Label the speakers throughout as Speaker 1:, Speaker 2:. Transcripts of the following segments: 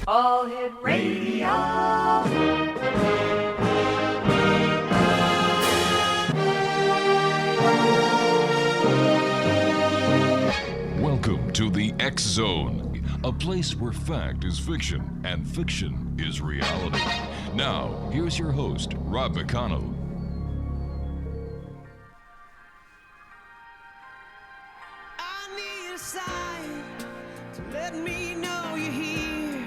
Speaker 1: All Hit Radio.
Speaker 2: Welcome to the X Zone, a place where fact is fiction and fiction is reality. Now, here's your host, Rob McConnell.
Speaker 3: I need a sign to let me know you're here.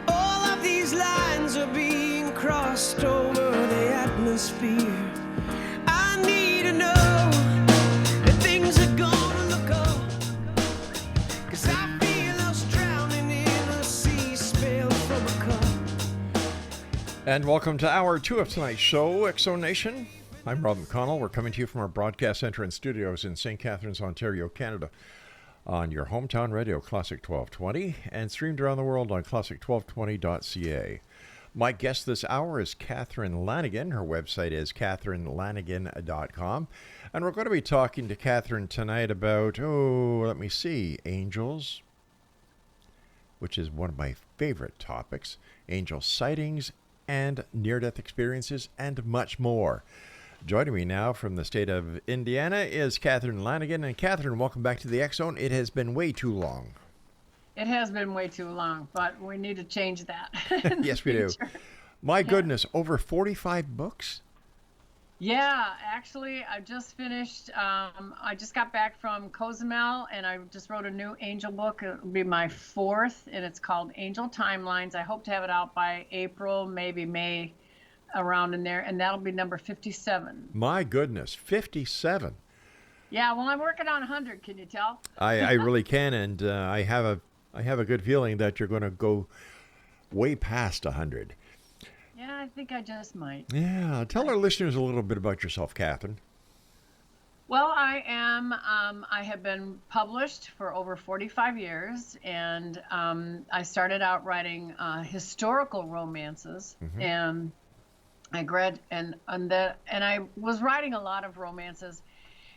Speaker 3: All of these lines are being crossed over the atmosphere. I need to know that things are gonna look up, 'cause I feel us drowning in a sea spilled from a cup.
Speaker 4: And welcome to hour 2 of tonight's show, Exo Nation. I'm Rob McConnell. We're coming to you from our broadcast center and studios in St. Catharines, Ontario, Canada, on your hometown radio, Classic 1220, and streamed around the world on classic1220.ca. My guest this hour is Catherine Lanigan. Her website is catherinelanigan.com. And we're going to be talking to Catherine tonight about, angels, which is one of my favorite topics, angel sightings and near-death experiences, and much more. Joining me now from the state of Indiana is Catherine Lanigan. And Catherine, welcome back to the X Zone. It has been way too long.
Speaker 5: It has been way too long, but we need to change that.
Speaker 4: Yes, we do. My goodness, over 45 books?
Speaker 5: Yeah, actually, I just finished. I just got back from Cozumel, and I just wrote a new angel book. It'll be my 4th, and it's called Angel Timelines. I hope to have it out by April, maybe May, around in there, and that'll be number 57.
Speaker 4: My goodness, 57.
Speaker 5: Yeah, well, I'm working on 100. Can you tell?
Speaker 4: I really can, and I have a good feeling that you're going to go way past 100.
Speaker 5: Yeah, I think I just might.
Speaker 4: Yeah, tell our listeners a little bit about yourself, Catherine.
Speaker 5: Well, I am. I have been published for over 45 years, and I started out writing historical romances, and I I was writing a lot of romances,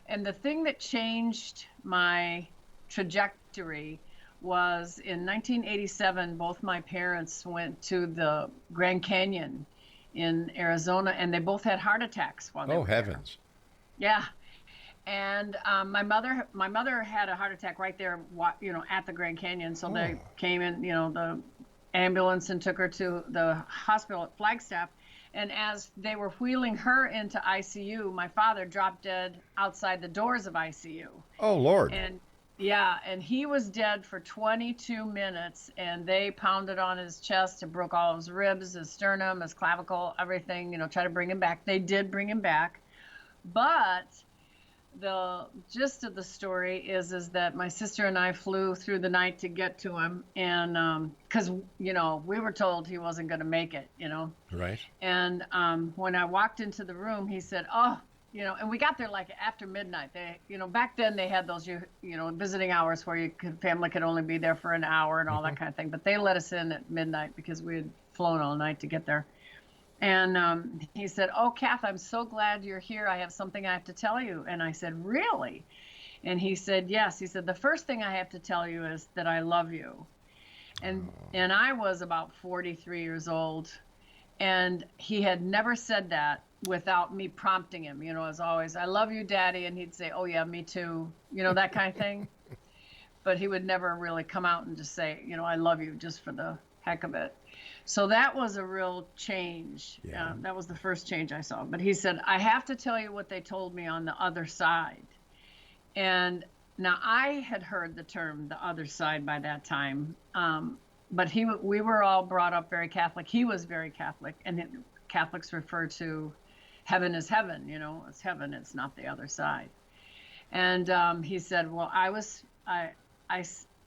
Speaker 5: and the thing that changed my trajectory was in 1987, both my parents went to the Grand Canyon in Arizona, and they both had heart attacks while they were
Speaker 4: heavens.
Speaker 5: there. Yeah. And my mother had a heart attack right there, at the Grand Canyon. So they came in, the ambulance, and took her to the hospital at Flagstaff. And as they were wheeling her into ICU, my father dropped dead outside the doors of ICU.
Speaker 4: Oh, Lord.
Speaker 5: And he was dead for 22 minutes, and they pounded on his chest and broke all his ribs, his sternum, his clavicle, everything, try to bring him back. They did bring him back. But the gist of the story is that my sister and I flew through the night to get to him, and because we were told he wasn't going to make it,
Speaker 4: Right.
Speaker 5: And when I walked into the room, he said, and we got there like after midnight. They, back then they had those visiting hours where family could only be there for an hour and all that kind of thing, but they let us in at midnight because we had flown all night to get there. And he said, "Oh, Kath, I'm so glad you're here. I have something I have to tell you." And I said, "Really?" And he said, "Yes." He said, "The first thing I have to tell you is that I love you." And I was about 43 years old, and he had never said that without me prompting him. As always, "I love you, Daddy," and he'd say, "Oh yeah, me too," that kind of thing. But he would never really come out and just say, "I love you," just for the heck of it. So that was a real change.
Speaker 4: Yeah.
Speaker 5: That was the first change I saw. But he said, "I have to tell you what they told me on the other side." And now I had heard the term "the other side" by that time. But we were all brought up very Catholic. He was very Catholic. And Catholics refer to heaven as heaven. It's heaven. It's not the other side. And he said, "Well,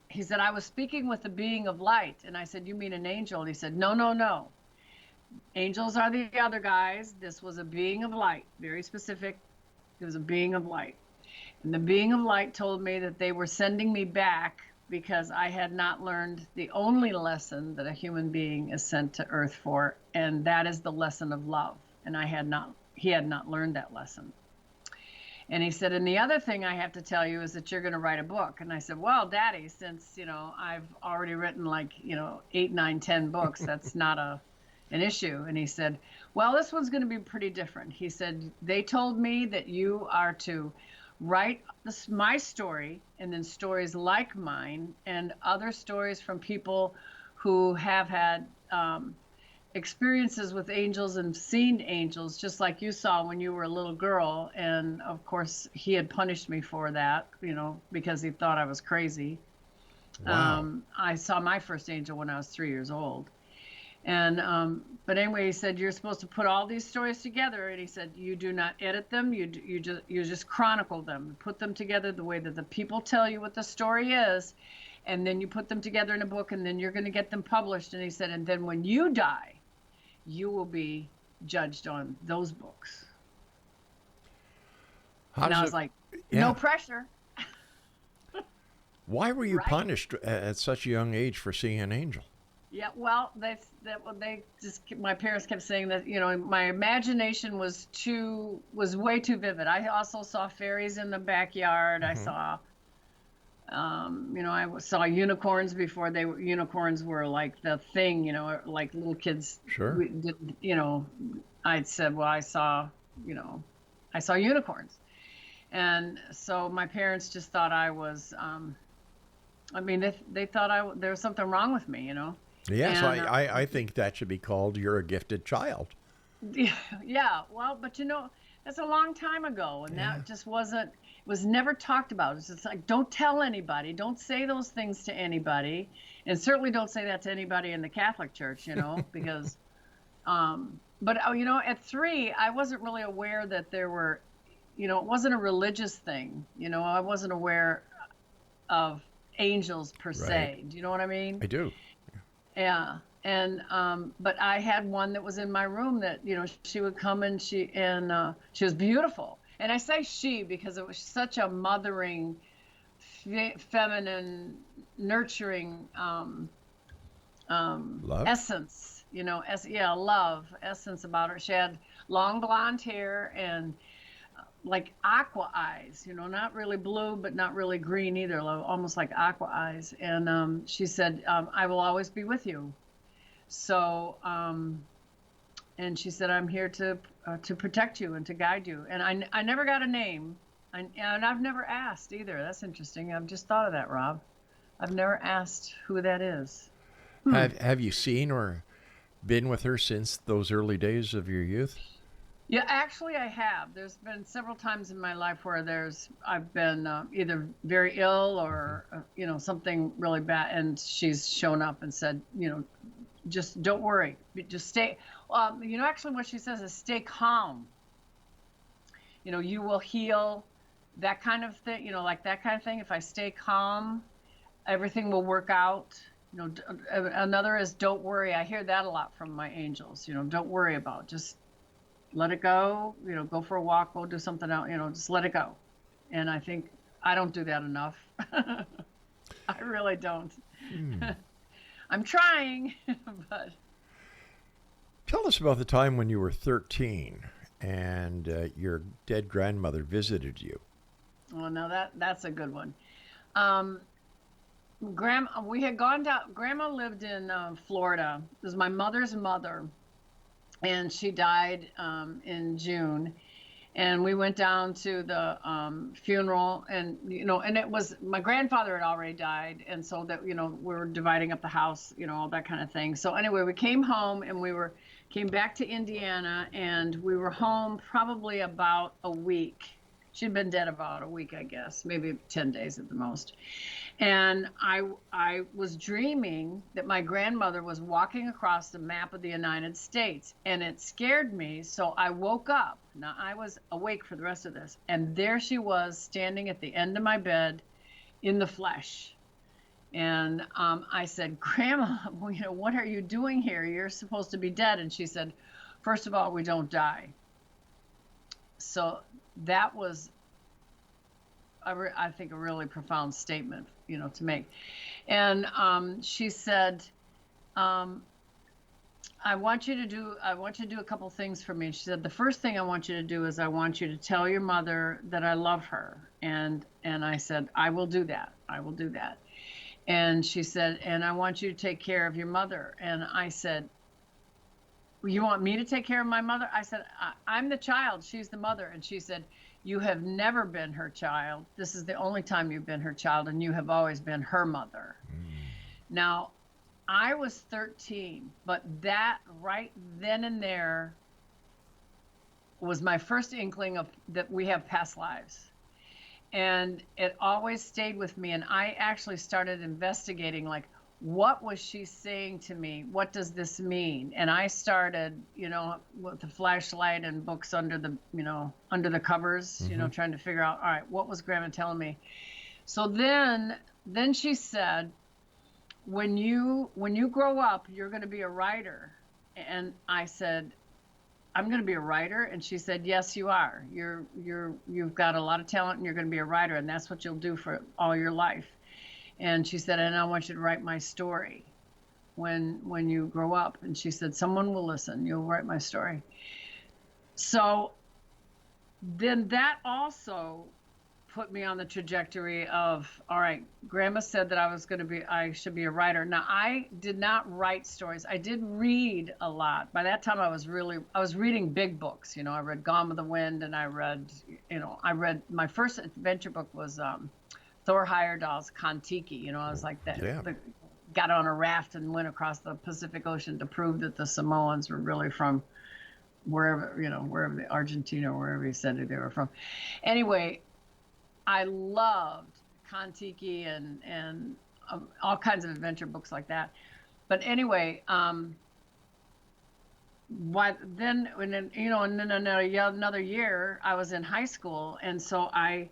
Speaker 5: he said, I was speaking with the being of light." And I said, "You mean an angel?" And he said, No. Angels are the other guys. This was a being of light, very specific. It was a being of light. And the being of light told me that they were sending me back because I had not learned the only lesson that a human being is sent to earth for, and that is the lesson of love. And he had not learned that lesson. And he said, and the other thing I have to tell you is that you're going to write a book. And I said, well, Daddy, since, I've already written 8, 9, 10 books, that's not an issue. And he said, well, this one's going to be pretty different. He said, they told me that you are to write my story, and then stories like mine and other stories from people who have had experiences with angels and seen angels, just like you saw when you were a little girl. And of course, he had punished me for that, because he thought I was crazy.
Speaker 4: Wow.
Speaker 5: I saw my first angel when I was 3 years old. And but anyway, he said, you're supposed to put all these stories together, and he said, you do not edit them, you just chronicle them, put them together the way that the people tell you what the story is, and then you put them together in a book, and then you're going to get them published. And he said, and then when you die, you will be judged on those books. And I was like, no pressure.
Speaker 4: Why were you
Speaker 5: Right.
Speaker 4: punished at such a young age for seeing an angel?
Speaker 5: Yeah, well, my parents kept saying that, my imagination was way too vivid. I also saw fairies in the backyard. I saw, I saw unicorns before unicorns were like the thing, like little kids.
Speaker 4: Sure.
Speaker 5: I said, well, I saw unicorns. And so my parents just thought I was, they thought there was something wrong with me,
Speaker 4: Yes,
Speaker 5: And,
Speaker 4: I think that should be called you're a gifted child.
Speaker 5: Yeah, well, but that's a long time ago, and that just was never talked about. It's just like, don't tell anybody, don't say those things to anybody, and certainly don't say that to anybody in the Catholic Church, because, but at 3, I wasn't really aware that there were, it wasn't a religious thing, I wasn't aware of angels per se.
Speaker 4: Right.
Speaker 5: Do you know what I mean?
Speaker 4: I do.
Speaker 5: Yeah. And but I had one that was in my room that she would come, and she was beautiful. And I say she because it was such a mothering, feminine, nurturing
Speaker 4: Love?
Speaker 5: essence, love essence about her. She had long blonde hair and like aqua eyes, not really blue, but not really green either, almost like aqua eyes. And she said, I will always be with you. So, and she said, I'm here to protect you and to guide you. And I never got a name, and I've never asked either. That's interesting. I've just thought of that, Rob. I've never asked who that is.
Speaker 4: Have you seen or been with her since those early days of your youth?
Speaker 5: Yeah, actually I have. There's been several times in my life where I've been either very ill or, something really bad. And she's shown up and said, just don't worry. Just stay. Actually what she says is stay calm. You will heal, that kind of thing, like that kind of thing. If I stay calm, everything will work out. Another is don't worry. I hear that a lot from my angels. Don't worry about it. Just let it go, go for a walk, go do something else, just let it go. And I think I don't do that enough. I really don't. I'm trying, but.
Speaker 4: Tell us about the time when you were 13 and your dead grandmother visited you.
Speaker 5: Well, now that's a good one. We had gone down, Grandma lived in Florida. It was my mother's mother. And she died in June, and we went down to the funeral, and and it was my grandfather had already died, and so that we were dividing up the house, all that kind of thing. So anyway, we came home, and came back to Indiana, and we were home probably about a week. She'd been dead about a week, I guess, maybe 10 days at the most. And I was dreaming that my grandmother was walking across the map of the United States, and it scared me. So I woke up. Now I was awake for the rest of this, and there she was standing at the end of my bed in the flesh. And I said, Grandma, what are you doing here? You're supposed to be dead. And she said, first of all, we don't die. So that was, I think, a really profound statement, to make. And she said, I want you to do a couple things for me. She said, the first thing I want you to do is I want you to tell your mother that I love her. And I said, I will do that. I will do that. And she said, and I want you to take care of your mother. And I said, you want me to take care of my mother? I said, I'm the child. She's the mother. And she said, you have never been her child. This is the only time you've been her child, and you have always been her mother. Now, I was 13, but that right then and there was my first inkling of that we have past lives. And it always stayed with me. And I actually started investigating, like, what was she saying to me? What does this mean? And I started, with the flashlight and books under the covers, trying to figure out, all right, what was Grandma telling me? So then she said, when you grow up, you're going to be a writer. And I said, I'm going to be a writer. And she said, yes, you are. You've got a lot of talent, and you're going to be a writer, and that's what you'll do for all your life. And she said, and I want you to write my story when you grow up. And she said, someone will listen. You'll write my story. So then that also put me on the trajectory of, all right, Grandma said that I should be a writer. Now, I did not write stories. I did read a lot. By that time, I was reading big books. I read Gone with the Wind, and I read my first adventure book was Thor Heyerdahl's Kon-Tiki. I was like that.
Speaker 4: Yeah.
Speaker 5: Got on a raft and went across the Pacific Ocean to prove that the Samoans were really from wherever the Argentina, or wherever he said they were from. Anyway, I loved Kon-Tiki and all kinds of adventure books like that. But anyway, then another year I was in high school, and so I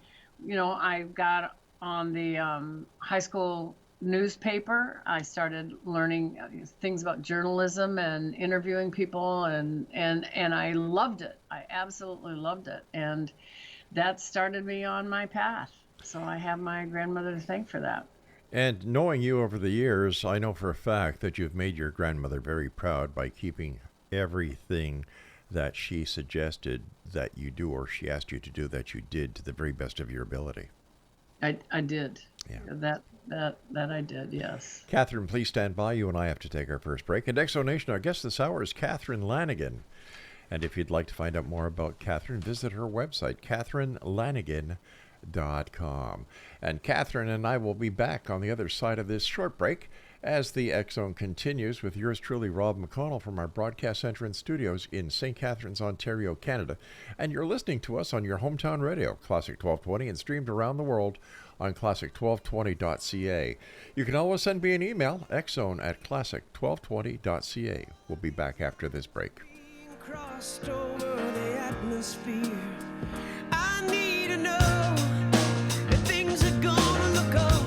Speaker 5: got on the high school newspaper. I started learning things about journalism and interviewing people, and I loved it. I absolutely loved it, and that started me on my path. So I have my grandmother to thank for that.
Speaker 4: And knowing you over the years, I know for a fact that you've made your grandmother very proud by keeping everything that she suggested that you do, or she asked you to do, that you did to the very best of your ability.
Speaker 5: I did.
Speaker 4: Yeah.
Speaker 5: That I did, yes.
Speaker 4: Catherine, please stand by. You and I have to take our first break. And Exonation, our guest this hour is Catherine LANIGAN. And if you'd like to find out more about Catherine, visit her website, CatherineLanigan.com. And Catherine and I will be back on the other side of this short break as the X Zone continues with yours truly, Rob McConnell, from our Broadcast Center and studios in St. Catharines, Ontario, Canada. And you're listening to us on your hometown radio, Classic 1220, and streamed around the world on classic1220.ca. You can always send me an email, xzone@classic1220.ca. We'll be back after this break.
Speaker 3: Crossed over the atmosphere. I need to know that things are gonna look up,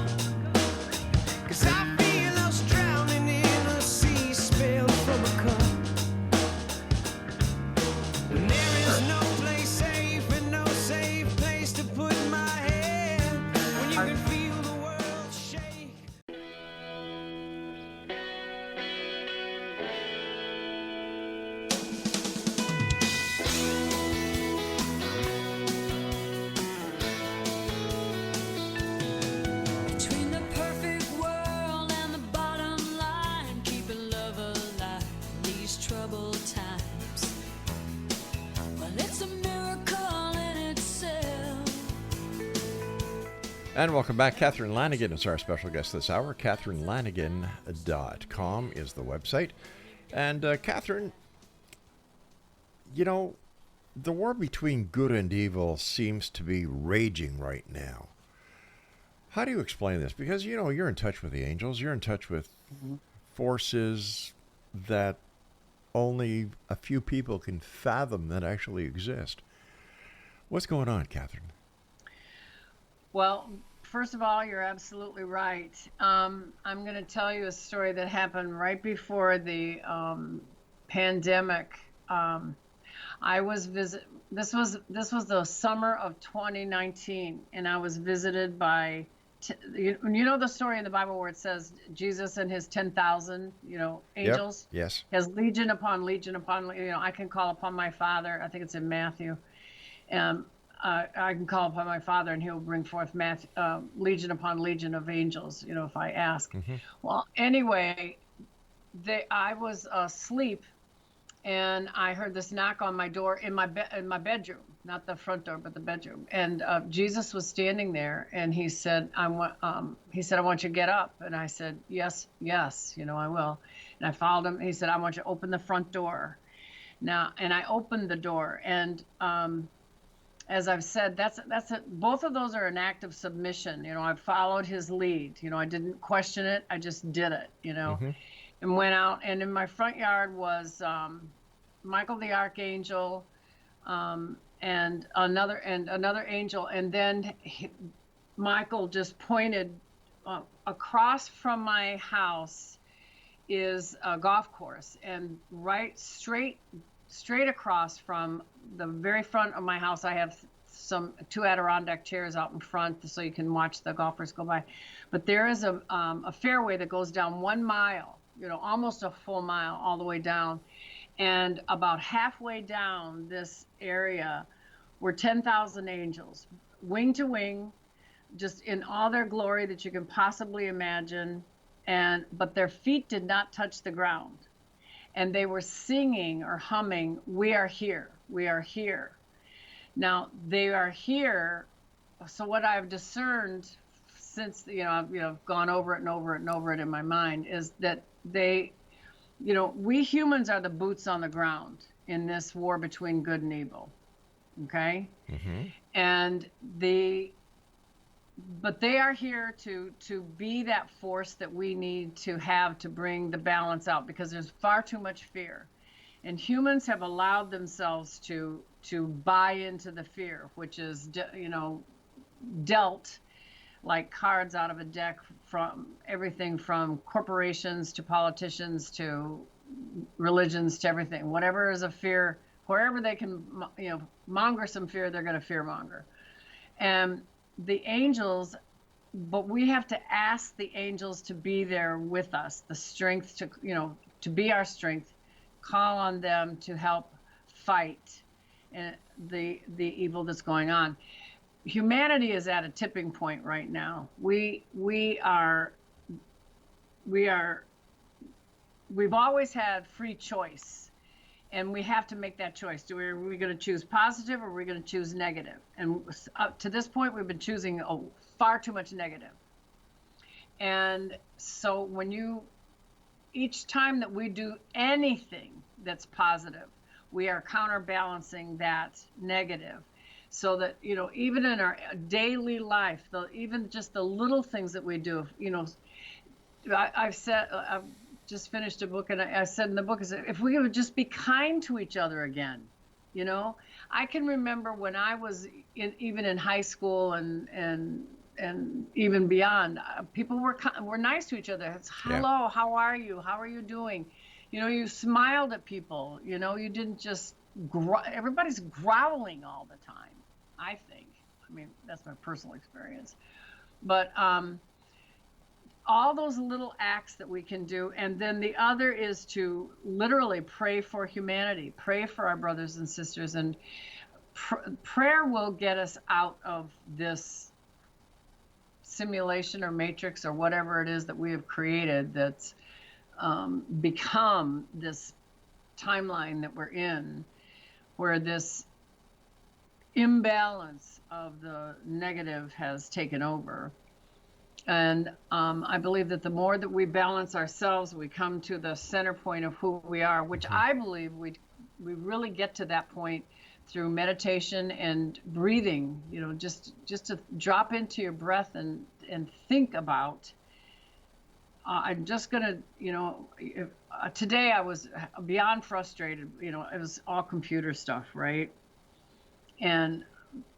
Speaker 3: 'cause I feel us drowning in a sea spilled from a cup. When there is no place safe and no safe place to put my head, when you can feel the world shake. Between the perfect world and the bottom line, keeping love alive in these troubled times. Well, it's a miracle in itself.
Speaker 4: And welcome back. Catherine LANIGAN is our special guest this hour. CatherineLanigan.com is the website. And Catherine, the war between good and evil seems to be raging right now. How do you explain this? Because, you're in touch with the angels. You're in touch with forces that only a few people can fathom that actually exist. What's going on, Catherine?
Speaker 5: Well, first of all, you're absolutely right. I'm going to tell you a story that happened right before the pandemic. I was This was the summer of 2019, and I was visited by you know the story in the Bible where it says Jesus and his 10,000, angels.
Speaker 4: Yep. Yes.
Speaker 5: Has legion upon legion upon, I can call upon my Father. I think it's in Matthew. I can call upon my Father and he'll bring forth legion upon legion of angels, if I ask.
Speaker 4: Mm-hmm.
Speaker 5: Well, anyway, I was asleep and I heard this knock on my door in my bedroom, not the front door, but the bedroom. And Jesus was standing there, and he said, "I want you to get up." And I said, "Yes, I will." And I followed him. He said, "I want you to open the front door." Now, and I opened the door, and as I've said, both of those are an act of submission. I followed his lead. I didn't question it. I just did it.
Speaker 4: Mm-hmm.
Speaker 5: And went out, and in my front yard was Michael the Archangel, and another angel, and then Michael just pointed across from my house is a golf course, and straight across from the very front of my house, I have two Adirondack chairs out in front so you can watch the golfers go by. But there is a fairway that goes down 1 mile. Almost a full mile all the way down. And about halfway down this area were 10,000 angels, wing to wing, just in all their glory that you can possibly imagine. But their feet did not touch the ground. And they were singing or humming, "We are here, we are here." Now, they are here. So what I've discerned since, I've gone over it and over it and over it in my mind, is that we humans are the boots on the ground in this war between good and evil. Okay?
Speaker 4: Mm-hmm.
Speaker 5: And but they are here to be that force that we need to have to bring the balance out, because there's far too much fear. And humans have allowed themselves to buy into the fear, which is, dealt like cards out of a deck, from everything from corporations to politicians to religions to everything. Whatever is a fear, wherever they can, monger some fear, they're going to fear monger. And the angels, but we have to ask the angels to be there with us, the strength to be our strength, call on them to help fight the evil that's going on. Humanity is at a tipping point right now. We've always had free choice, and we have to make that choice. Are we going to choose positive, or are we going to choose negative? And up to this point, we've been choosing far too much negative. And so each time that we do anything that's positive, we are counterbalancing that negative. So that, even in our daily life, even just the little things that we do, I've just finished a book, and I said in the book, if we would just be kind to each other again. I can remember when I was even in high school and even beyond, people were nice to each other. It's, "Hello, how are you? How are you doing?" You smiled at people. You didn't just everybody's growling all the time, I think. I mean, that's my personal experience. But all those little acts that we can do. And then the other is to literally pray for humanity, pray for our brothers and sisters. And prayer will get us out of this simulation or matrix or whatever it is that we have created that's become this timeline that we're in, where this imbalance of the negative has taken over. And I believe that the more that we balance ourselves, we come to the center point of who we are, which I believe we really get to that point through meditation and breathing. Just to drop into your breath and think about. I'm just gonna, today I was beyond frustrated. It was all computer stuff, right? And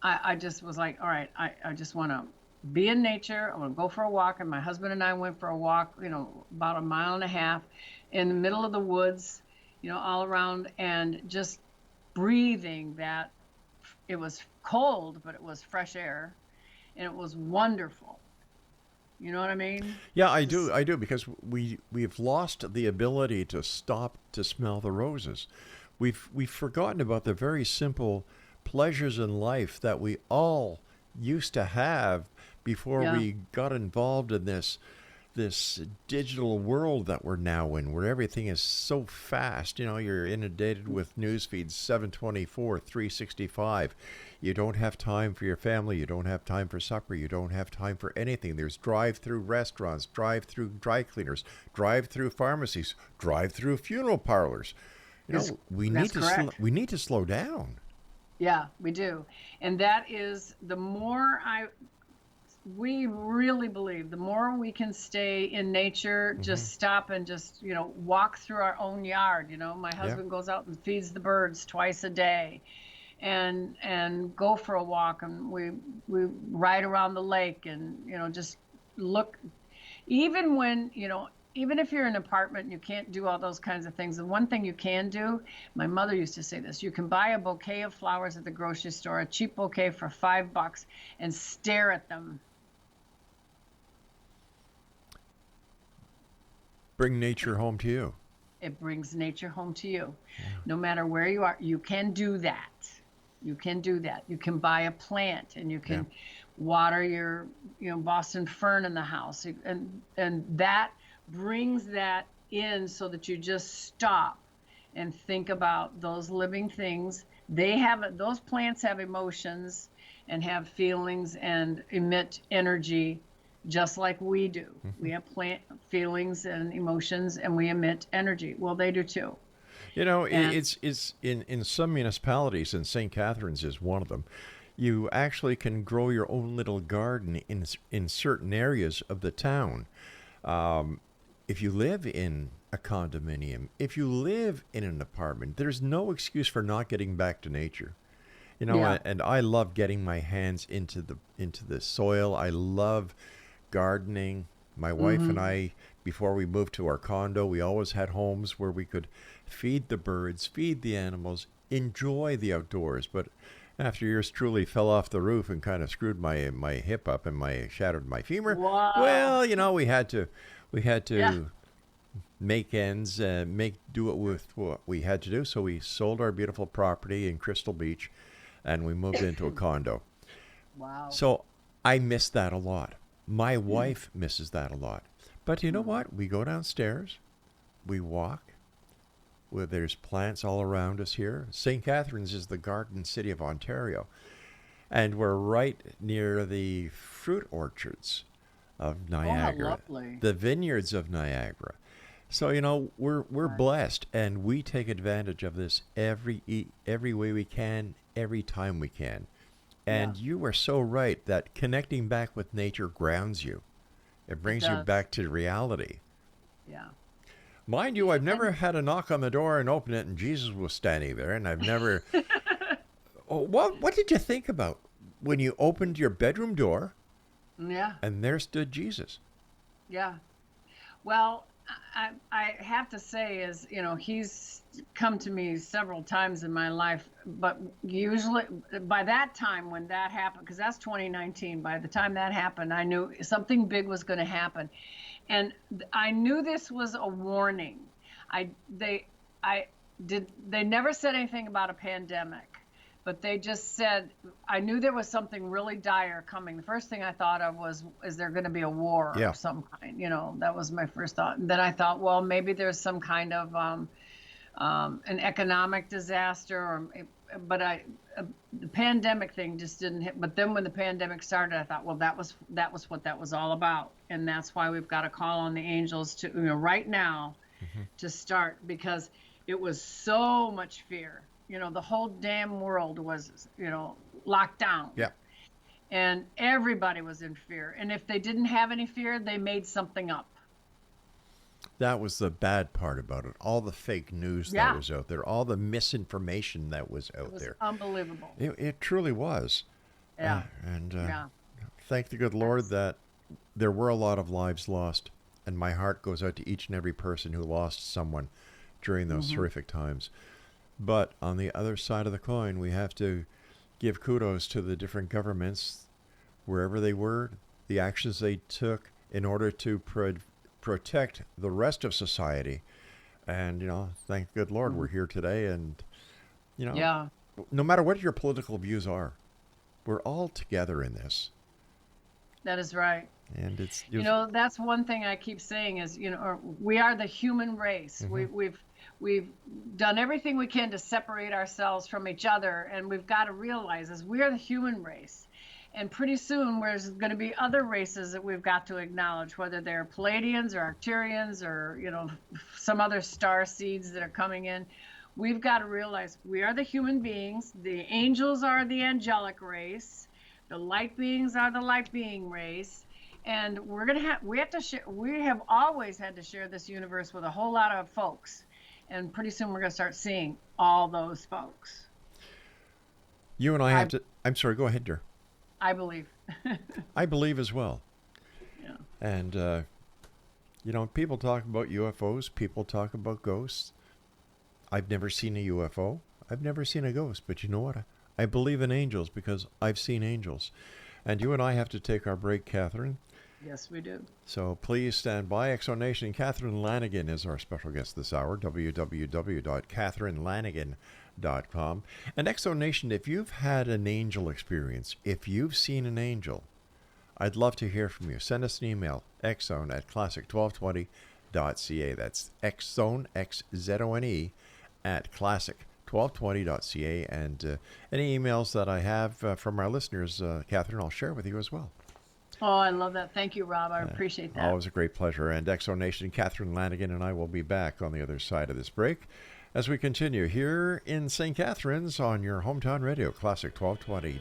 Speaker 5: I just was like, all right, I just want to be in nature. I want to go for a walk. And my husband and I went for a walk, about 1.5 miles in the middle of the woods, all around, and just breathing that. It was cold, but it was fresh air, and it was wonderful. You know what I mean?
Speaker 4: Yeah, I do, because we've lost the ability to stop to smell the roses. We've forgotten about the very simple pleasures in life that we all used to have before
Speaker 5: Yeah.
Speaker 4: we got involved in this digital world that we're now in, where everything is so fast. You're inundated with news feeds 724, 365. You don't have time for your family. You don't have time for supper. You don't have time for anything. There's drive-through restaurants, drive-through dry cleaners, drive-through pharmacies, drive-through funeral parlors.
Speaker 5: That's correct.
Speaker 4: We need to slow down.
Speaker 5: Yeah, we do. And that is we really believe the more we can stay in nature, just stop and just, walk through our own yard. My husband goes out and feeds the birds twice a day and go for a walk, and we ride around the lake and, just look, even when, even if you're in an apartment and you can't do all those kinds of things, the one thing you can do, my mother used to say this, you can buy a bouquet of flowers at the grocery store, a cheap bouquet for $5, and stare at them.
Speaker 4: Bring nature home to you.
Speaker 5: It brings nature home to you. Yeah. No matter where you are, you can do that. You can do that. You can buy a plant and you can water your, Boston fern in the house. And that brings that in so that you just stop and think about those living things. Those plants have emotions and have feelings and emit energy just like we do. We have plant feelings and emotions, and we emit energy. Well, they do too.
Speaker 4: It's in some municipalities, and St. Catharines is one of them. You actually can grow your own little garden in certain areas of the town. If you live in a condominium, if you live in an apartment, there's no excuse for not getting back to nature. And I love getting my hands into the soil. I love gardening. My wife and I, before we moved to our condo, we always had homes where we could feed the birds, feed the animals, enjoy the outdoors. But after yours truly fell off the roof and kind of screwed my hip up and shattered my femur,
Speaker 5: wow.
Speaker 4: Well, we had to make ends, do it with what we had to do. So we sold our beautiful property in Crystal Beach, and we moved into a condo.
Speaker 5: Wow.
Speaker 4: So I miss that a lot. My wife misses that a lot. But you know what? We go downstairs, we walk, where there's plants all around us here. St. Catharines is the garden city of Ontario. And we're right near the fruit orchards of Niagara.
Speaker 5: Oh, lovely.
Speaker 4: The vineyards of Niagara. So, we're blessed, and we take advantage of this every way we can, every time we can. And you are so right that connecting back with nature grounds you. It brings you back to reality.
Speaker 5: Yeah.
Speaker 4: Mind you, I've never had a knock on the door and open it and Jesus was standing there, and I've never... What did you think about when you opened your bedroom door?
Speaker 5: Yeah.
Speaker 4: And there stood Jesus?
Speaker 5: Yeah. Well, I have to say he's come to me several times in my life, but usually by that time when that happened, because that's 2019, by the time that happened, I knew something big was going to happen. And I knew this was a warning. They never said anything about a pandemic, but they just said, I knew there was something really dire coming. The first thing I thought of was, is there going to be a war of some kind? That was my first thought. And then I thought, well, maybe there's some kind of an economic disaster, but the pandemic thing just didn't hit. But then when the pandemic started, I thought, well, that was what that was all about. And that's why we've got to call on the angels to, right now to start, because it was so much fear. The whole damn world was, locked down.
Speaker 4: Yeah.
Speaker 5: And everybody was in fear. And if they didn't have any fear, they made something up.
Speaker 4: That was the bad part about it. All the fake news that was out there, all the misinformation that was out there.
Speaker 5: Unbelievable.
Speaker 4: It truly was.
Speaker 5: Yeah.
Speaker 4: Thank the good Lord that there were a lot of lives lost. And my heart goes out to each and every person who lost someone during those horrific times. But on the other side of the coin, we have to give kudos to the different governments, wherever they were, the actions they took in order to protect the rest of society. And, thank good Lord we're here today. And,
Speaker 5: Yeah.
Speaker 4: no matter what your political views are, we're all together in this.
Speaker 5: That is right.
Speaker 4: And it's
Speaker 5: that's one thing I keep saying is, we are the human race. We've done everything we can to separate ourselves from each other, and we've got to realize is we are the human race. And pretty soon there's going to be other races that we've got to acknowledge, whether they're Palladians or Arcturians or, some other star seeds that are coming in. We've got to realize we are the human beings. The angels are the angelic race. The light beings are the light being race. And we have always had to share this universe with a whole lot of folks. And pretty soon we're going to start seeing all those folks.
Speaker 4: You and I have to, I'm sorry, go ahead, dear.
Speaker 5: I believe.
Speaker 4: I believe as well.
Speaker 5: Yeah.
Speaker 4: And, people talk about UFOs. People talk about ghosts. I've never seen a UFO. I've never seen a ghost. But you know what? I believe in angels because I've seen angels. And you and I have to take our break, Catherine.
Speaker 5: Yes, we do.
Speaker 4: So please stand by. Exonation. Catherine Lanigan is our special guest this hour. www.catherinelanigan.com. And Exonation, if you've had an angel experience, if you've seen an angel, I'd love to hear from you. Send us an email, xzone@classic1220.ca. That's xzone, XZONE, at classic1220.ca. And any emails that I have from our listeners, Catherine, I'll share with you as well.
Speaker 5: Oh, I love that. Thank you, Rob. I appreciate that.
Speaker 4: Always a great pleasure. And Exonation, Catherine Lanigan and I will be back on the other side of this break as we continue here in St. Catharines on your hometown radio, Classic 1220.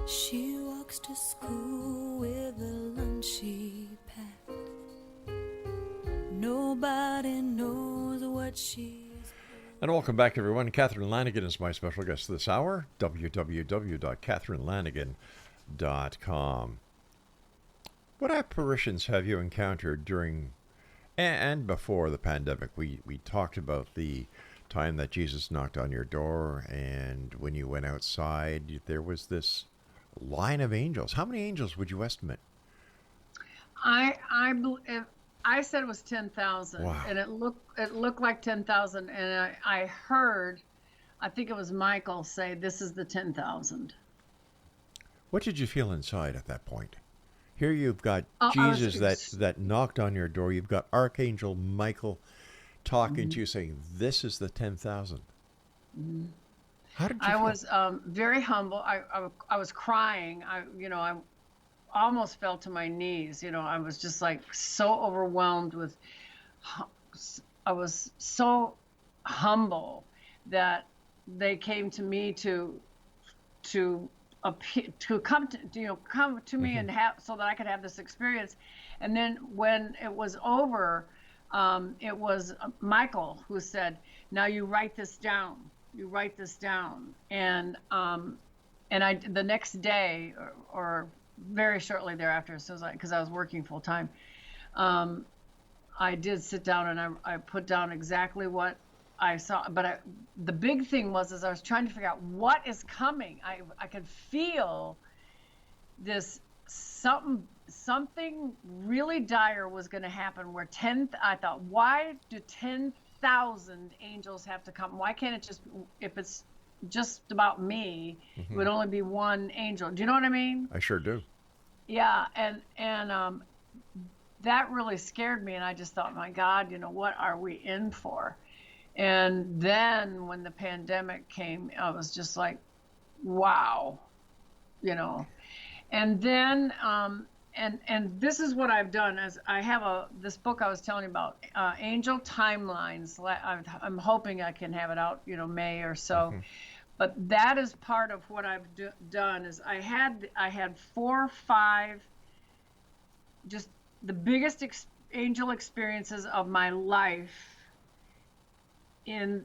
Speaker 6: She walks to school with a lunch she packed. Nobody knows what she's...
Speaker 4: And welcome back, everyone. Catherine Lanigan is my special guest this hour. www.catherinelanigan.com. What apparitions have you encountered during and before the pandemic? We talked about the time that Jesus knocked on your door, and when you went outside, there was this line of angels. How many angels would you estimate?
Speaker 5: I said it was 10,000.
Speaker 4: Wow.
Speaker 5: And it looked like 10,000. And I heard, I think it was Michael say, this is the 10,000.
Speaker 4: What did you feel inside at that point? Here you've got
Speaker 5: Oh,
Speaker 4: Jesus that knocked on your door. You've got Archangel Michael talking to you, saying, "This is the 10,000."
Speaker 5: Mm-hmm.
Speaker 4: How did you
Speaker 5: I
Speaker 4: feel?
Speaker 5: was very humble. I was crying. I almost fell to my knees. I was just like so overwhelmed with. I was so humble that they came to me to come to me and have so that I could have this experience. And then when it was over, it was Michael who said, "Now you write this down. You write this down." And I the next day or very shortly thereafter, as soon as because I was working full time, I did sit down and I put down exactly what I saw. But the big thing was I was trying to figure out what is coming. I could feel this something really dire was going to happen. Where I thought, why do 10,000 angels have to come? Why can't it just, if it's just about me, it would only be one angel? Do you know what I mean?
Speaker 4: I sure do.
Speaker 5: Yeah, and that really scared me, and I just thought, my God, what are we in for? And then when the pandemic came, I was just like, wow, And then and this is what I've done is I have this book I was telling you about, Angel Timelines. I'm hoping I can have it out, May or so. But that is part of what I've done. Is I had 4 or 5, just the biggest angel experiences of my life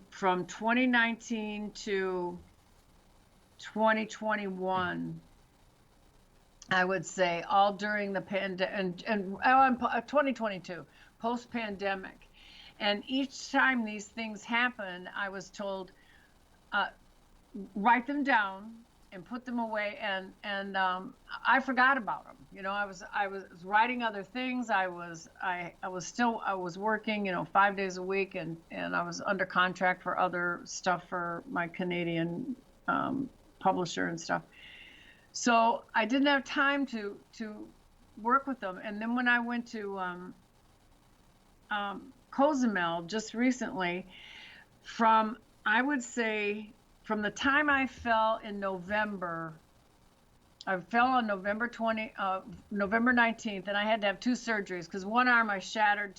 Speaker 5: from 2019 to 2021. I would say all during the pandemic and 2022, post-pandemic. And each time these things happen, I was told, write them down and put them away. And I forgot about them. You know, I was writing other things. I was working, 5 days a week, and I was under contract for other stuff for my Canadian publisher and stuff. So I didn't have time to work with them. And then when I went to Cozumel just recently, I would say from the time I fell in November, I fell on November 19th, and I had to have 2 surgeries because one arm I shattered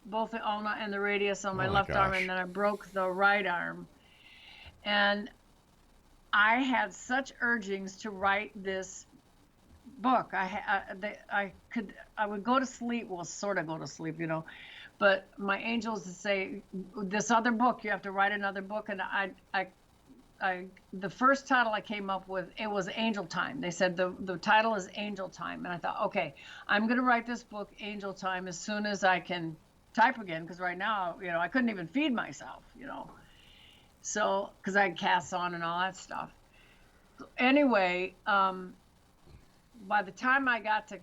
Speaker 5: both the ulna and the radius on my left arm, and then I broke the right arm. And I had such urgings to write this book. I would go to sleep, well, sort of go to sleep, but my angels would say, this other book, you have to write another book. And the first title I came up with, it was Angel Time. They said the title is Angel Time. And I thought, okay, I'm going to write this book, Angel Time, as soon as I can type again. Because right now, I couldn't even feed myself, So, because I had casts on and all that stuff. Anyway, by the time I got to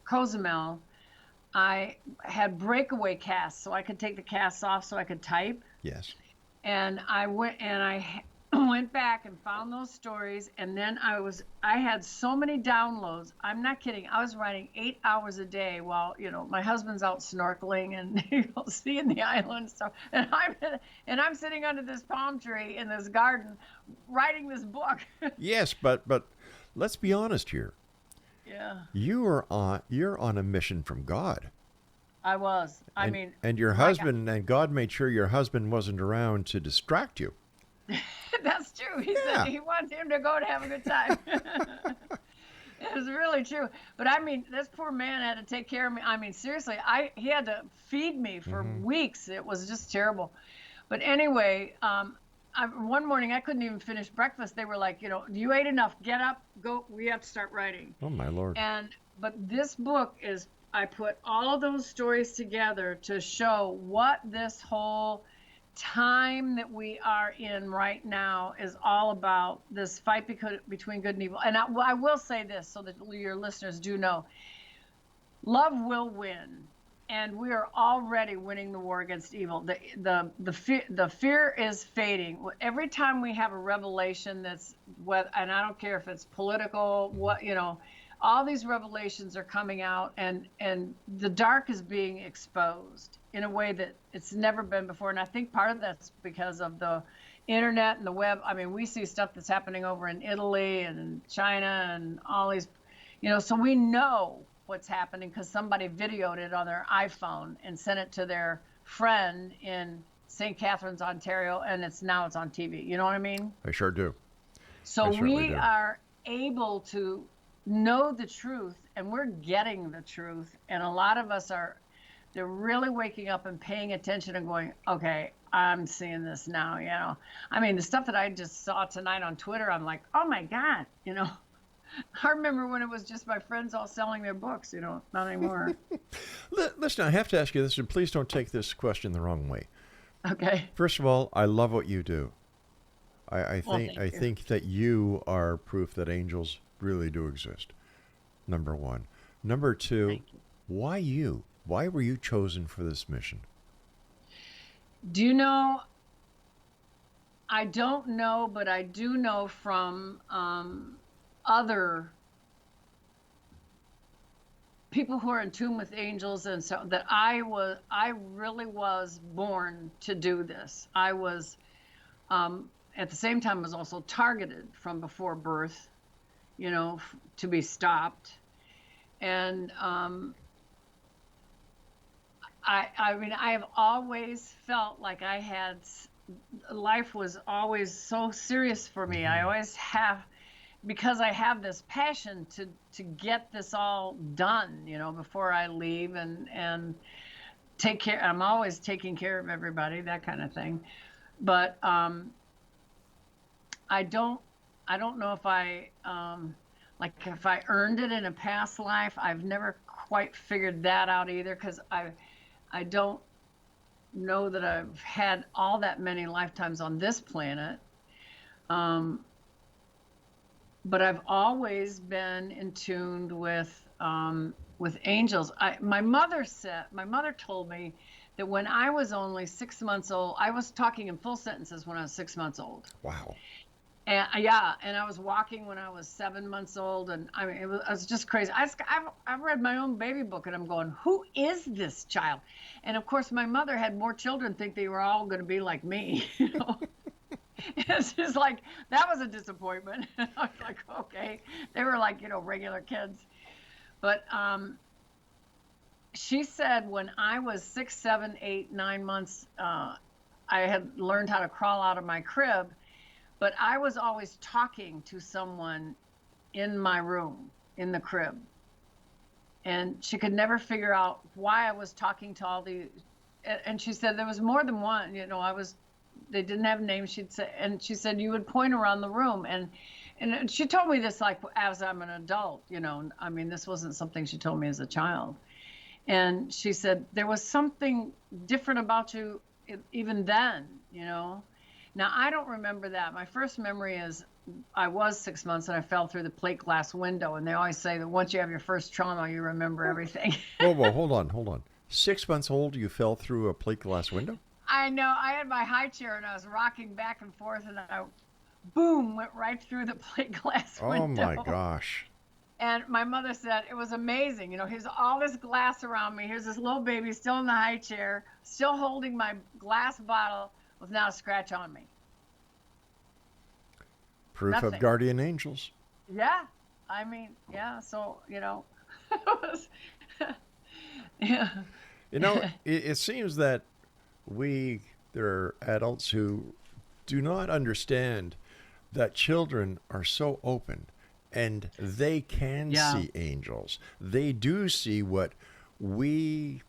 Speaker 5: Cozumel, I had breakaway casts, so I could take the casts off so I could type.
Speaker 4: Yes.
Speaker 5: And I went back and found those stories, and then I had so many downloads. I'm not kidding. I was writing 8 hours a day while my husband's out snorkeling and seeing the island stuff, and I'm sitting under this palm tree in this garden writing this book.
Speaker 4: Yes, but let's be honest here.
Speaker 5: Yeah.
Speaker 4: You're on a mission from God.
Speaker 5: I was.
Speaker 4: And your husband, and God made sure your husband wasn't around to distract you.
Speaker 5: That's true. He said he wants him to go to have a good time. It was really true. But this poor man had to take care of me. Seriously, he had to feed me for weeks. It was just terrible. But anyway, one morning I couldn't even finish breakfast. They were like, you ate enough. Get up, go. We have to start writing.
Speaker 4: Oh my Lord.
Speaker 5: But this book is, I put all of those stories together to show what this whole time that we are in right now is all about, this fight between good and evil. And I will say this so that your listeners do know, love will win. And we are already winning the war against evil. The fear is fading. Every time we have a revelation and I don't care if it's political, all these revelations are coming out, and the dark is being exposed in a way that it's never been before. And I think part of that's because of the internet and the web. We see stuff that's happening over in Italy and in China and all these, so we know what's happening because somebody videoed it on their iPhone and sent it to their friend in St. Catharines, Ontario, and it's on TV. You know what I mean?
Speaker 4: I sure do.
Speaker 5: So we are able to know the truth, and we're getting the truth. And a lot of us they're really waking up and paying attention and going, okay, I'm seeing this now, the stuff that I just saw tonight on Twitter, I'm like, oh my God, I remember when it was just my friends all selling their books, not anymore.
Speaker 4: Listen, I have to ask you this, and please don't take this question the wrong way.
Speaker 5: Okay.
Speaker 4: First of all, I love what you do. I think that you are proof that angels really do exist. Number one. Number two, why you? Why were you chosen for this mission?
Speaker 5: Do you know, I don't know, but I do know from other people who are in tune with angels, and so that I really was born to do this. I was at the same time was also targeted from before birth, to be stopped. And I have always felt like I had life was always so serious for me. I always have, because I have this passion to get this all done, before I leave, and take care. I'm always taking care of everybody, that kind of thing. But I don't know if if I earned it in a past life. I've never quite figured that out either, because I don't know that I've had all that many lifetimes on this planet. But I've always been in tune with angels. My mother told me that when I was only 6 months old, I was talking in full sentences when I was 6 months old.
Speaker 4: Wow.
Speaker 5: And and I was walking when I was 7 months old, and I mean, it was just crazy. I've read my own baby book, and I'm going, who is this child? And of course, my mother had more children think they were all going to be like me. It's just like, that was a disappointment. I was like, okay, they were like, regular kids. But she said when I was 6, 7, 8, 9 months, I had learned how to crawl out of my crib. But I was always talking to someone in my room, in the crib. And she could never figure out why I was talking to all the, and she said there was more than one, they didn't have names. She said, you would point around the room. And she told me this like as I'm an adult, I mean, this wasn't something she told me as a child. And she said, there was something different about you even then, Now, I don't remember that. My first memory is I was 6 months and I fell through the plate glass window. And they always say that once you have your first trauma, you remember everything.
Speaker 4: Whoa, hold on. 6 months old, you fell through a plate glass window?
Speaker 5: I know. I had my high chair and I was rocking back and forth, and I, boom, went right through the plate glass window.
Speaker 4: Oh, my gosh.
Speaker 5: And my mother said it was amazing. Here's all this glass around me. Here's this little baby still in the high chair, still holding my glass bottle with not a scratch on me.
Speaker 4: Proof
Speaker 5: Nothing.
Speaker 4: of guardian angels.
Speaker 5: Yeah. I mean, yeah. So, it was, yeah.
Speaker 4: It seems that there are adults who do not understand that children are so open and they can see angels. They do see what we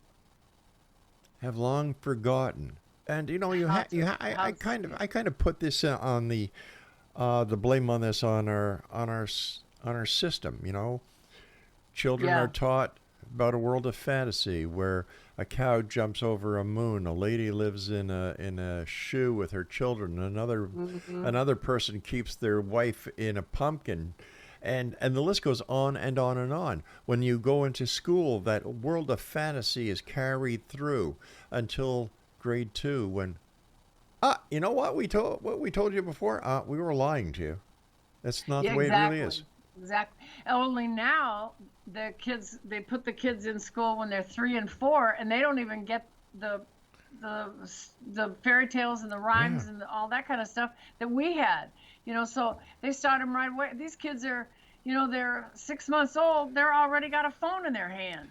Speaker 4: have long forgotten. And I kind of put this on the blame on this on our system. Children are taught about a world of fantasy where a cow jumps over a moon, a lady lives in a shoe with her children, another person keeps their wife in a pumpkin, and the list goes on and on and on. When you go into school, that world of fantasy is carried through until grade 2, when you know what we told you before, we were lying to you. That's not the way it really is.
Speaker 5: Exactly. Only now the kids, they put the kids in school when they're 3 and 4, and they don't even get the fairy tales and the rhymes and all that kind of stuff that we had. So they start them right away. These kids are, they're 6 months old. They're already got a phone in their hand.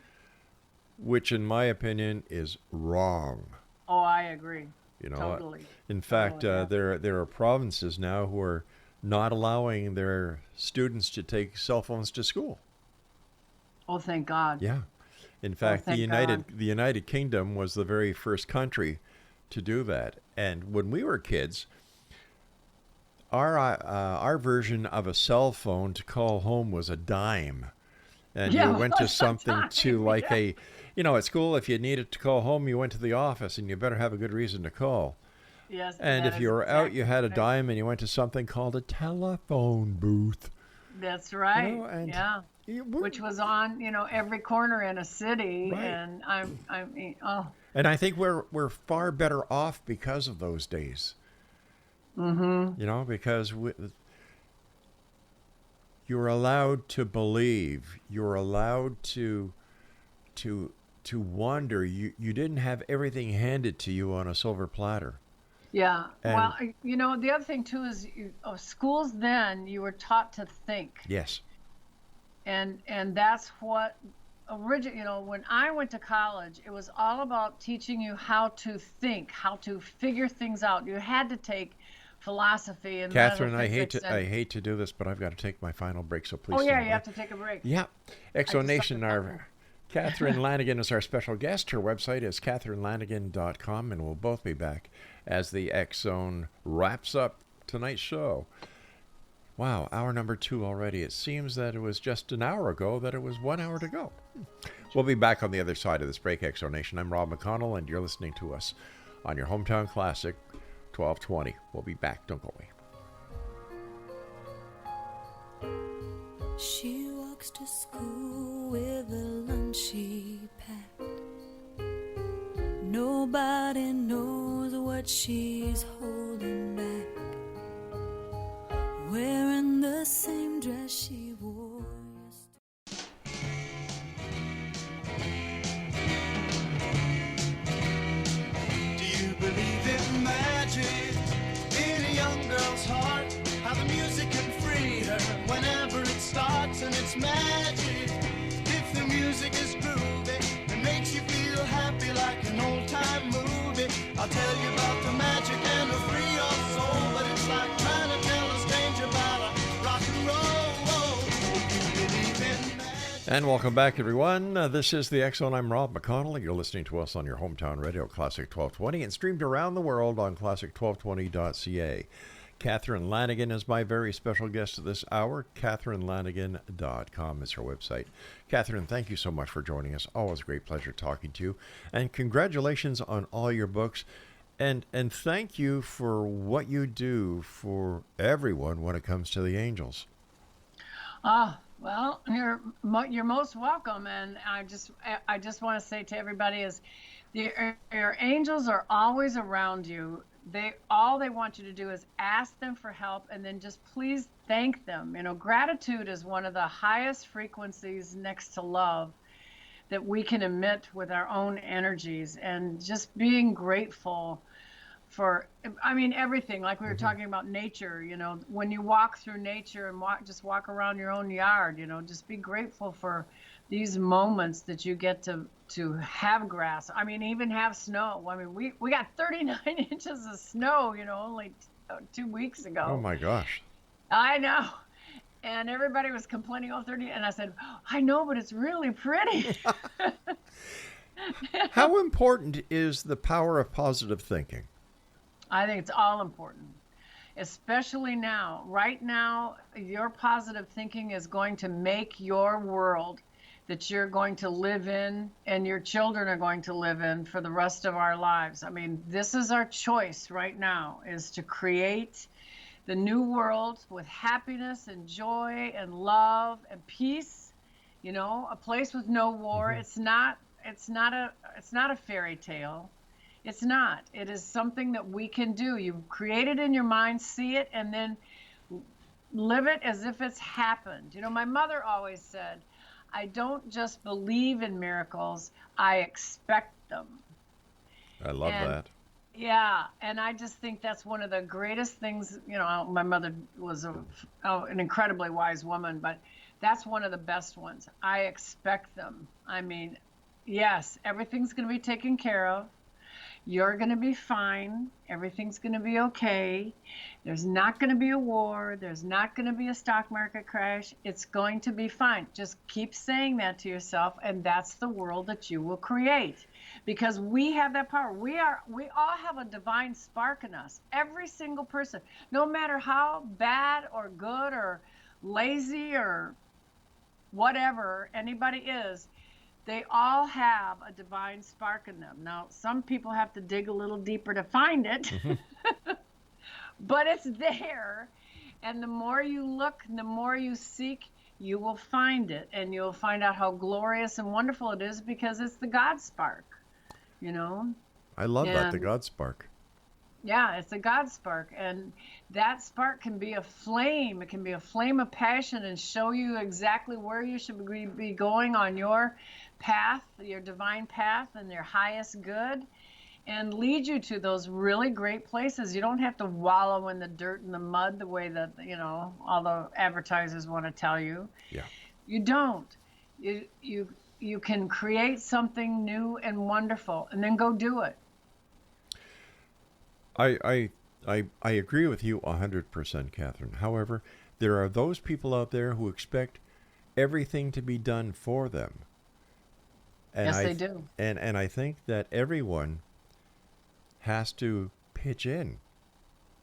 Speaker 4: Which, in my opinion, is wrong.
Speaker 5: Oh, I agree. Totally.
Speaker 4: In fact, there are provinces now who are not allowing their students to take cell phones to school.
Speaker 5: Oh, thank God.
Speaker 4: Yeah. In fact, the United Kingdom was the very first country to do that. And when we were kids, our version of a cell phone to call home was a dime. And you went to something at school, if you needed to call home, you went to the office, and you better have a good reason to call.
Speaker 5: Yes.
Speaker 4: And if you were out, you had a dime, and you went to something called a telephone booth.
Speaker 5: That's right. Which was on, every corner in a city.
Speaker 4: Right.
Speaker 5: And
Speaker 4: And I think we're far better off because of those days. Mm-hmm. Because you're allowed to believe. You're allowed to wonder. You didn't have everything handed to you on a silver platter.
Speaker 5: Yeah.
Speaker 4: And,
Speaker 5: well, the other thing too is schools then, you were taught to think.
Speaker 4: Yes.
Speaker 5: And that's what when I went to college, it was all about teaching you how to think, how to figure things out. You had to take philosophy and
Speaker 4: Catherine,
Speaker 5: metaphysics
Speaker 4: I hate to do this, but I've got to take my final break, so please.
Speaker 5: Oh yeah,
Speaker 4: stand
Speaker 5: you
Speaker 4: by.
Speaker 5: have to take a break.
Speaker 4: Yeah.
Speaker 5: I just
Speaker 4: Exonation,
Speaker 5: thought of
Speaker 4: our Catherine Lanigan is our special guest. Her website is catherinelanigan.com, and we'll both be back as the X Zone wraps up tonight's show. Wow, hour number 2 already. It seems that it was just an hour ago that it was 1 hour to go. We'll be back on the other side of this break, Exonation. I'm Rob McConnell, and you're listening to us on your hometown classic, 1220. We'll be back. Don't go away.
Speaker 6: She walks to school with a lunch she packed. Nobody knows what she's holding back. Wearing the same dress she wore yesterday.
Speaker 3: Do you believe in magic in a young girl's heart? How the music can free her whenever it starts, and it's magic. If the music is groovy and makes you feel happy like an old-time movie, I'll tell you about the magic and it'll free your soul. But it's like trying to tell a stranger about a rock and roll. Do you believe in magic?
Speaker 4: And welcome back, everyone. This is the X Zone. I'm Rob McConnell, and you're listening to us on your hometown radio, Classic 1220, and streamed around the world on classic1220.ca. Catherine Lanigan is my very special guest this hour. CatherineLanigan.com is her website. Catherine, thank you so much for joining us. Always a great pleasure talking to you. And congratulations on all your books. And thank you for what you do for everyone when it comes to the angels.
Speaker 5: Well, you're most welcome, and I just want to say to everybody is, your angels are always around you. All they want you to do is ask them for help, and then just please thank them. Gratitude is one of the highest frequencies next to love that we can emit with our own energies, and just being grateful for, everything. Like we were talking about nature, when you walk through nature and just walk around your own yard, just be grateful for these moments that you get to have grass. Even have snow. We got 39 inches of snow, only 2 weeks ago.
Speaker 4: Oh my gosh.
Speaker 5: I know. And everybody was complaining, 30, and I said, I know, but it's really pretty.
Speaker 4: How important is the power of positive thinking?
Speaker 5: I think it's all important, especially now. Right now, your positive thinking is going to make your world that you're going to live in and your children are going to live in for the rest of our lives. This is our choice right now, is to create the new world with happiness and joy and love and peace, a place with no war. Mm-hmm. It's not a fairy tale. It's not. It is something that we can do. You create it in your mind, see it, and then live it as if it's happened. My mother always said, I don't just believe in miracles, I expect them.
Speaker 4: I love that.
Speaker 5: Yeah, and I just think that's one of the greatest things. My mother was an incredibly wise woman, but that's one of the best ones. I expect them. Yes, everything's going to be taken care of. You're going to be fine. Everything's going to be okay. There's not going to be a war. There's not going to be a stock market crash. It's going to be fine. Just keep saying that to yourself, and that's the world that you will create. Because we have that power. We all have a divine spark in us. Every single person, no matter how bad or good or lazy or whatever anybody is, they all have a divine spark in them. Now, some people have to dig a little deeper to find it, mm-hmm. But it's there. And the more you look, and the more you seek, you will find it. And you'll find out how glorious and wonderful it is, because it's the God spark,
Speaker 4: I love that, the God spark.
Speaker 5: Yeah, it's a God spark. And that spark can be a flame. It can be a flame of passion and show you exactly where you should be going on your path, your divine path, and your highest good, and lead you to those really great places. You don't have to wallow in the dirt and the mud the way that, all the advertisers want to tell you.
Speaker 4: Yeah.
Speaker 5: You don't. You you can create something new and wonderful, and then go do it.
Speaker 4: I agree with you 100%, Catherine. However, there are those people out there who expect everything to be done for them. And
Speaker 5: Yes, they do.
Speaker 4: And I think that everyone has to pitch in,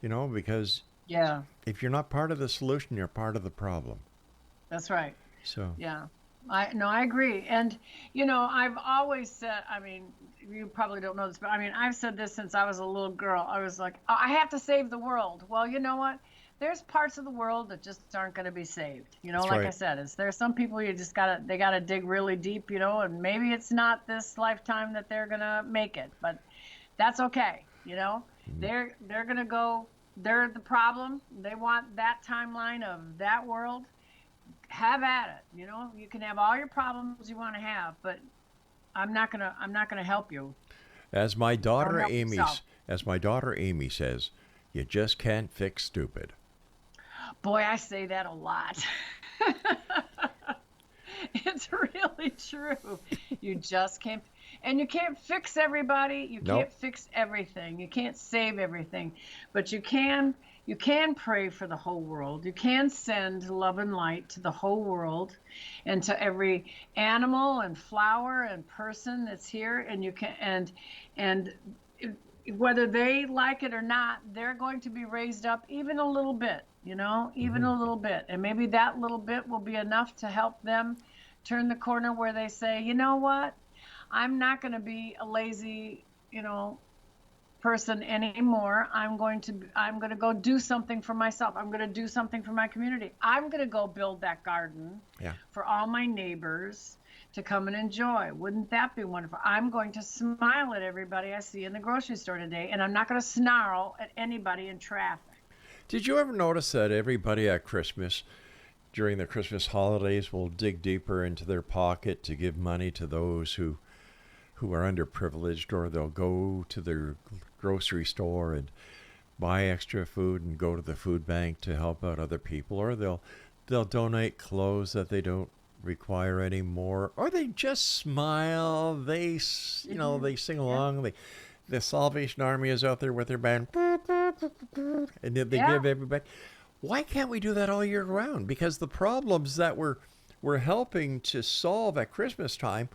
Speaker 4: because
Speaker 5: Yeah,
Speaker 4: if you're not part of the solution, you're part of the problem.
Speaker 5: that's right.
Speaker 4: So,
Speaker 5: Yeah. I agree. And, I've always said, I mean, you probably don't know this, but I mean, I've said this since I was a little girl. I was like, "Oh, I have to save the world." Well, you know what? There's parts of the world that just aren't going to be saved.
Speaker 4: That's
Speaker 5: Like
Speaker 4: right.
Speaker 5: I said, there's some people they got to dig really deep, and maybe it's not this lifetime that they're going to make it, but that's okay. They're going to go, they're the problem. They want that timeline of that world. Have at it. You can have all your problems you want to have, but I'm not going to help you.
Speaker 4: as my daughter
Speaker 5: help
Speaker 4: Amy,
Speaker 5: yourself.
Speaker 4: as my daughter Amy says, you just can't fix stupid.
Speaker 5: Boy, I say that a lot. It's really true. You just can't, and you can't fix everybody. You
Speaker 4: Nope.
Speaker 5: can't fix everything. You can't save everything, but you can pray for the whole world. You can send love and light to the whole world and to every animal and flower and person that's here. And you can, and whether they like it or not, they're going to be raised up even a little bit, even a little bit. And maybe that little bit will be enough to help them turn the corner where they say, you know what, I'm not going to be a lazy, person anymore. I'm going to go do something for myself. I'm going to do something for my community. I'm going to go build that garden for all my neighbors to come and enjoy. Wouldn't that be wonderful? I'm going to smile at everybody I see in the grocery store today, and I'm not going to snarl at anybody in traffic.
Speaker 4: Did you ever notice that everybody at Christmas, during the Christmas holidays, will dig deeper into their pocket to give money to those who are underprivileged, or they'll go to their grocery store and buy extra food and go to the food bank to help out other people, or they'll donate clothes that they don't require anymore, or they just smile. They they sing along. The Salvation Army is out there with their band, and they give everybody. Why can't we do that all year round? Because the problems that we're helping to solve at Christmas time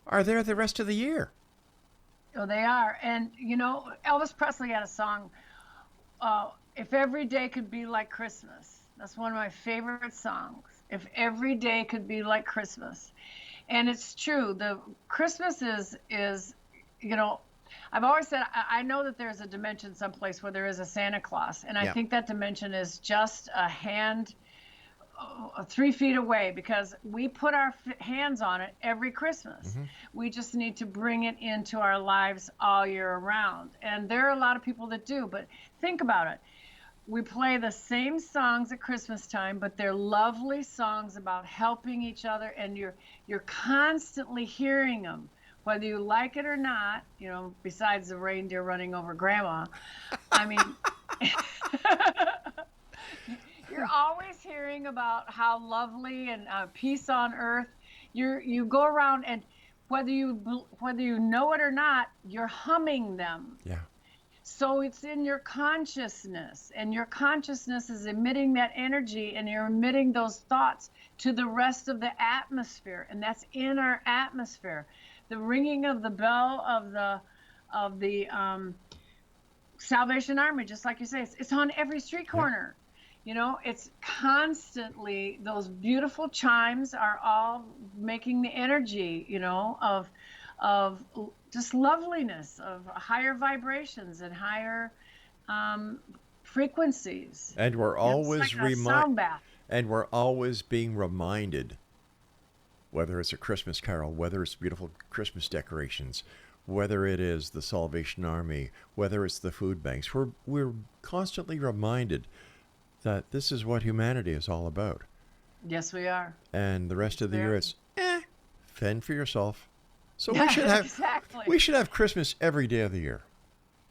Speaker 4: are there the rest of the year.
Speaker 5: Oh, they are. And, Elvis Presley had a song, If Every Day Could Be Like Christmas. That's one of my favorite songs. If every day could be like Christmas. And it's true. The Christmas is I've always said, I know that there's a dimension someplace where there is a Santa Claus. And I think that dimension is just a hand 3 feet away, because we put our hands on it every Christmas. We just need to bring it into our lives all year round. And there are a lot of people that do, but think about it. We play the same songs at Christmas time, but they're lovely songs about helping each other, and you're constantly hearing them, whether you like it or not, besides the reindeer running over grandma. I mean, you're always hearing about how lovely and peace on earth. You go around, and whether you know it or not, you're humming them.
Speaker 4: Yeah.
Speaker 5: So it's in your consciousness, and your consciousness is emitting that energy, and you're emitting those thoughts to the rest of the atmosphere, and that's in our atmosphere. The ringing of the bell of the Salvation Army, just like you say, it's on every street corner. It's constantly, those beautiful chimes are all making the energy, of just loveliness, of higher vibrations and higher frequencies.
Speaker 4: And we're always
Speaker 5: like a sound bath.
Speaker 4: And we're always being reminded, whether it's a Christmas carol, whether it's beautiful Christmas decorations, whether it is the Salvation Army, whether it's the food banks, we're constantly reminded that this is what humanity is all about.
Speaker 5: Yes, we are.
Speaker 4: And the rest of the year it's fend for yourself. So
Speaker 5: Exactly.
Speaker 4: we should have Christmas every day of the year.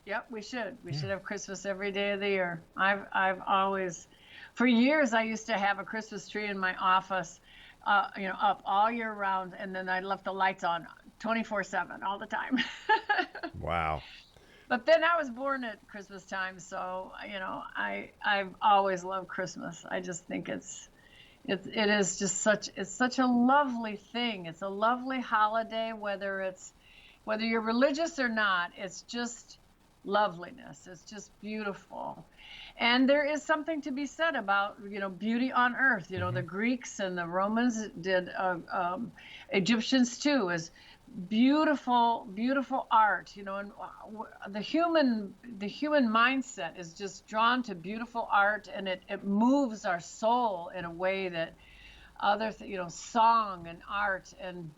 Speaker 5: Yep, we should. We should have Christmas every day of the year. I've always, for years, I used to have a Christmas tree in my office, up all year round, and then I left the lights on 24/7 all the time.
Speaker 4: Wow.
Speaker 5: But then I was born at Christmas time, so I've always loved Christmas. I just think it is just such a lovely thing. It's a lovely holiday, whether you're religious or not. It's just loveliness. It's just beautiful. And there is something to be said about, beauty on earth. The Greeks and the Romans did, Egyptians too, is beautiful, beautiful art, and the human mindset is just drawn to beautiful art, and it moves our soul in a way that song and art and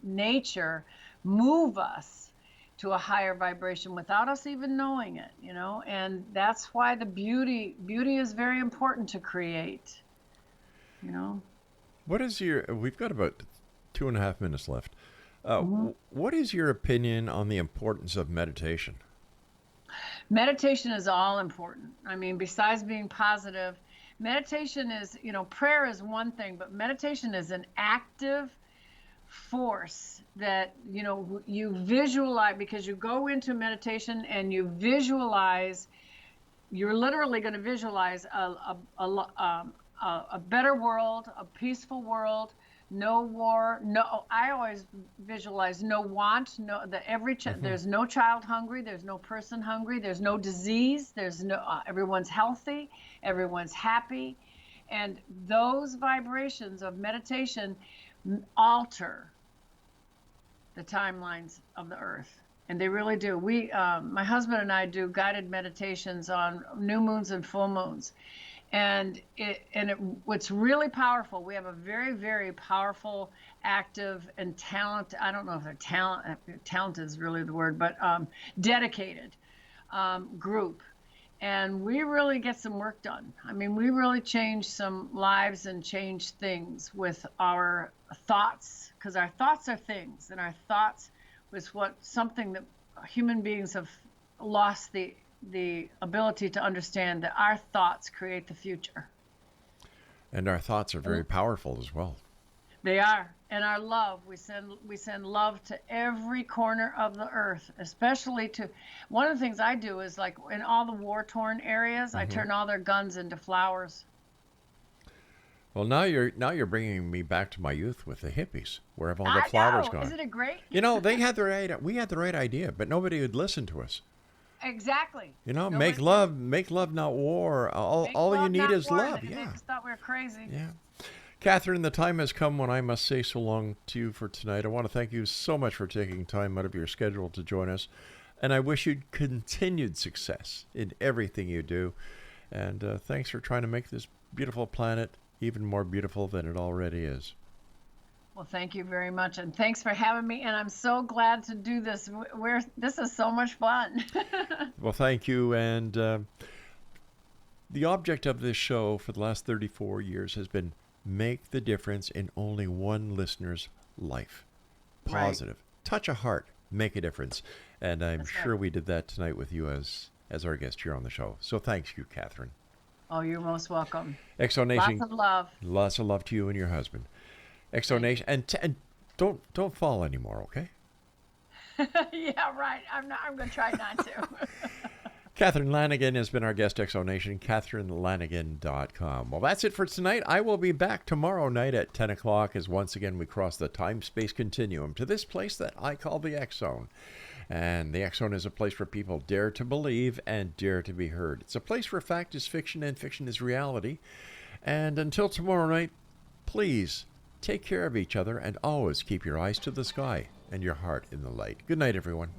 Speaker 5: nature move us to a higher vibration without us even knowing it, and that's why the beauty is very important to create.
Speaker 4: We've got about 2.5 minutes left. What is your opinion on the importance of meditation?
Speaker 5: Meditation is all important. I mean, besides being positive, meditation is, prayer is one thing, but meditation is an active force that, you visualize, because you go into meditation and you visualize, you're literally going to visualize a better world, a peaceful world. No war, I always visualize no want, there's no child hungry, there's no person hungry, there's no disease, everyone's healthy, everyone's happy. And those vibrations of meditation alter the timelines of the earth. And they really do. My husband and I do guided meditations on new moons and full moons. And what's really powerful, we have a very, very powerful, active, and talented, I don't know if they're talented is really the word, but dedicated group. And we really get some work done. I mean, we really change some lives and change things with our thoughts, because our thoughts are things, and our thoughts was something that human beings have lost the ability to understand, that our thoughts create the future.
Speaker 4: And our thoughts are very powerful as well.
Speaker 5: They are. And our love, we send love to every corner of the earth, especially to, one of the things I do is, like, in all the war-torn areas, I turn all their guns into flowers.
Speaker 4: Well, now you're bringing me back to my youth with the hippies. Where have all the flowers gone?
Speaker 5: Isn't it great?
Speaker 4: We had the right idea, but nobody would listen to us.
Speaker 5: Exactly.
Speaker 4: Make love, not war. All you need is love.
Speaker 5: They
Speaker 4: Yeah.
Speaker 5: just thought we were crazy.
Speaker 4: Yeah. Catherine, the time has come when I must say so long to you for tonight. I want to thank you so much for taking time out of your schedule to join us. And I wish you continued success in everything you do. And thanks for trying to make this beautiful planet even more beautiful than it already is.
Speaker 5: Well, thank you very much, and thanks for having me. And I'm so glad to do this. This is so much fun.
Speaker 4: Well, thank you. And the object of this show for the last 34 years has been make the difference in only one listener's life. Positive. Right. Touch a heart. Make a difference. And I'm sure we did that tonight with you as our guest here on the show. So thanks you, Catherine.
Speaker 5: Oh, you're most welcome.
Speaker 4: Exonation.
Speaker 5: Lots of love.
Speaker 4: Lots of love to you and your husband. Exonation, and don't fall anymore, okay?
Speaker 5: Yeah, right. I'm going to try not to.
Speaker 4: Catherine Lanigan has been our guest, Exonation. CatherineLanigan.com. Well, that's it for tonight. I will be back tomorrow night at 10 o'clock as once again we cross the time-space continuum to this place that I call the X Zone. And the X Zone is a place where people dare to believe and dare to be heard. It's a place where fact is fiction and fiction is reality. And until tomorrow night, please take care of each other and always keep your eyes to the sky and your heart in the light. Good night, everyone.